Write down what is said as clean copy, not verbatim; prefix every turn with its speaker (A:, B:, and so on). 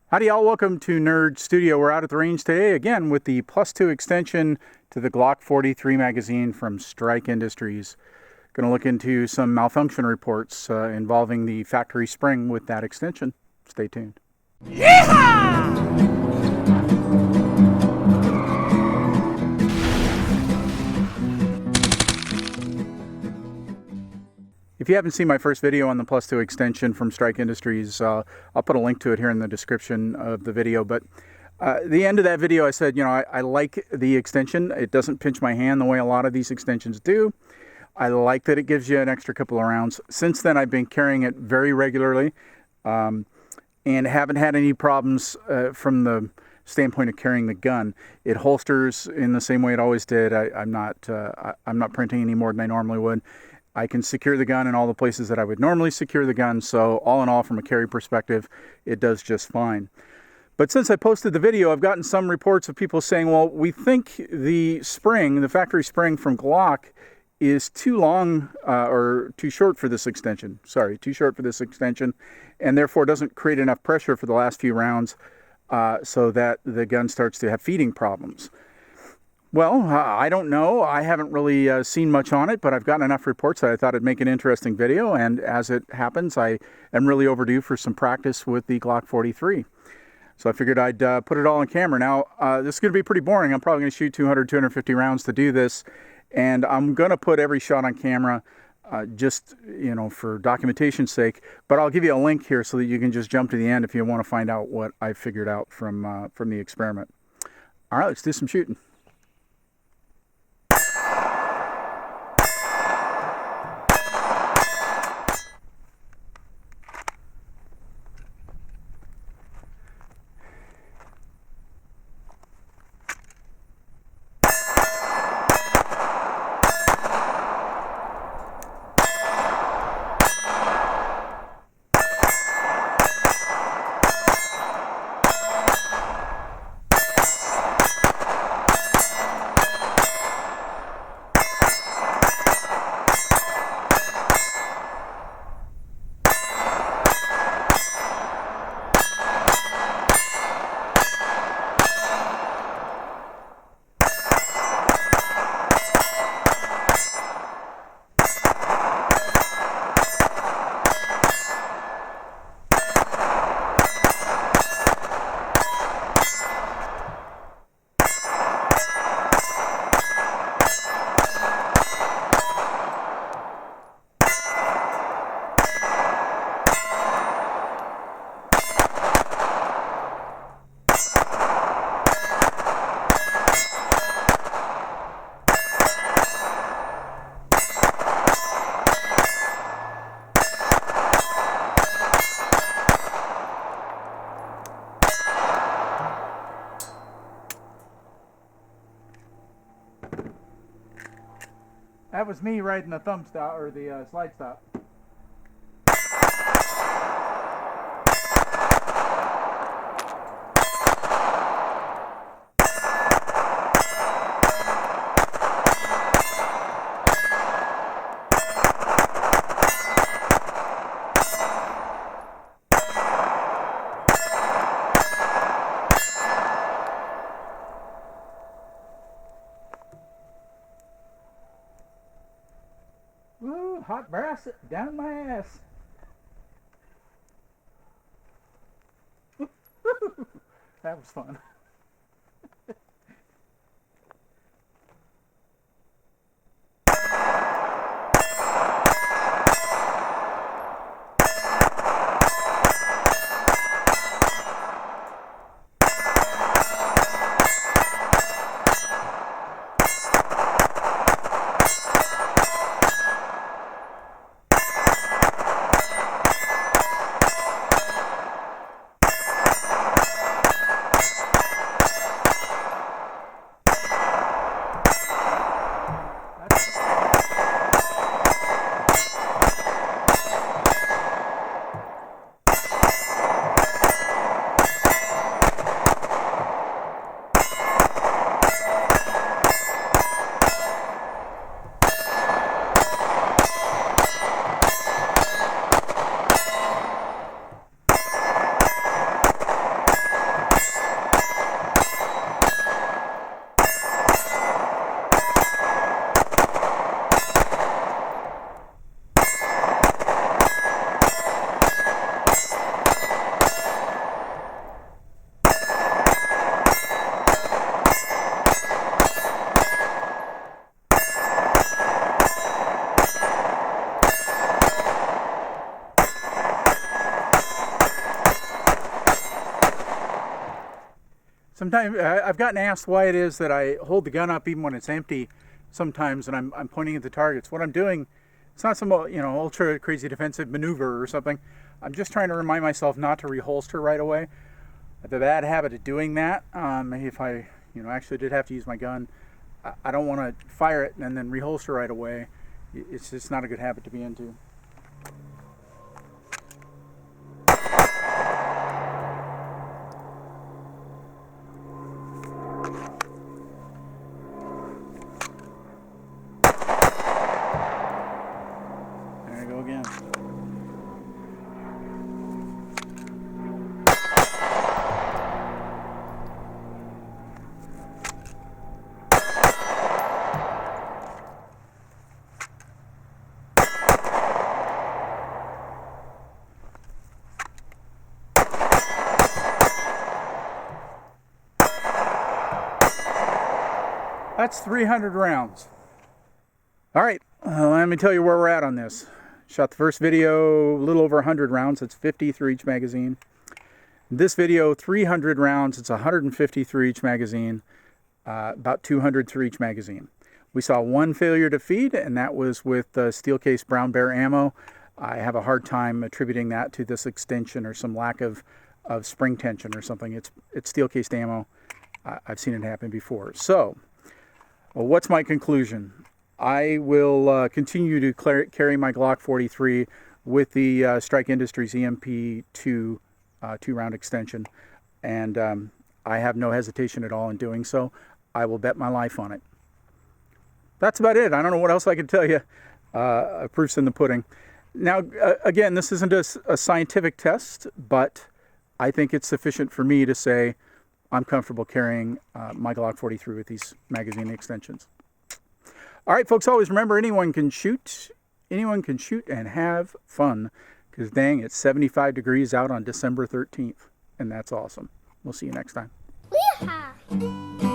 A: Howdy y'all, welcome to Nerd Studio. We're out at the range today again with the +2 extension to the Glock 43 magazine from Strike Industries. Going to look into some malfunction reports involving the factory spring with that extension. Stay tuned. Yeehaw! If you haven't seen my first video on the +2 extension from Strike Industries, I'll put a link to it here in the description of the video. But the end of that video, I said, I like the extension. It doesn't pinch my hand the way a lot of these extensions do. I like that it gives you an extra couple of rounds. Since then, I've been carrying it very regularly and haven't had any problems from the standpoint of carrying the gun. It holsters in the same way it always did. I'm not printing any more than I normally would. I can secure the gun in all the places that I would normally secure the gun, so all in all, from a carry perspective, it does just fine. But since I posted the video, I've gotten some reports of people saying, well, we think the spring, the factory spring from Glock, is too long or too short for this extension. Sorry, too short for this extension, and therefore doesn't create enough pressure for the last few rounds so that the gun starts to have feeding problems. Well, I don't know. I haven't really seen much on it, but I've gotten enough reports that I thought it'd make an interesting video. And as it happens, I am really overdue for some practice with the Glock 43. So I figured I'd put it all on camera. Now, this is going to be pretty boring. I'm probably going to shoot 200, 250 rounds to do this. And I'm going to put every shot on camera just, for documentation's sake. But I'll give you a link here so that you can just jump to the end if you want to find out what I figured out from the experiment. All right, let's do some shooting. That was me riding the thumb stop or the slide stop. Woo, hot brass down my ass. That was fun. Sometimes I've gotten asked why it is that I hold the gun up even when it's empty sometimes, and I'm pointing at the targets. What I'm doing, it's not some ultra crazy defensive maneuver or something. I'm just trying to remind myself not to reholster right away. I have a bad habit of doing that. If I actually did have to use my gun, I don't want to fire it and then reholster right away. It's just not a good habit to be into. There you go again. That's 300 rounds. All right, let me tell you where we're at on this. Shot the first video a little over 100 rounds. It's 50 through each magazine. This video, 300 rounds. It's 150 through each magazine, about 200 through each magazine. We saw one failure to feed, and that was with steel case brown bear ammo. I have a hard time attributing that to this extension or some lack of spring tension or something. It's steel cased ammo. I've seen it happen before. So, well, what's my conclusion? I will continue to carry my Glock 43 with the Strike Industries EMP2 two-round extension, and I have no hesitation at all in doing so. I will bet my life on it. That's about it. I don't know what else I can tell you. Proof's in the pudding. Now, again, this isn't a scientific test, but I think it's sufficient for me to say I'm comfortable carrying my Glock 43 with these magazine extensions. All right, folks, always remember anyone can shoot and have fun, because dang, it's 75 degrees out on December 13th, and that's awesome. We'll see you next time.
B: Yeehaw!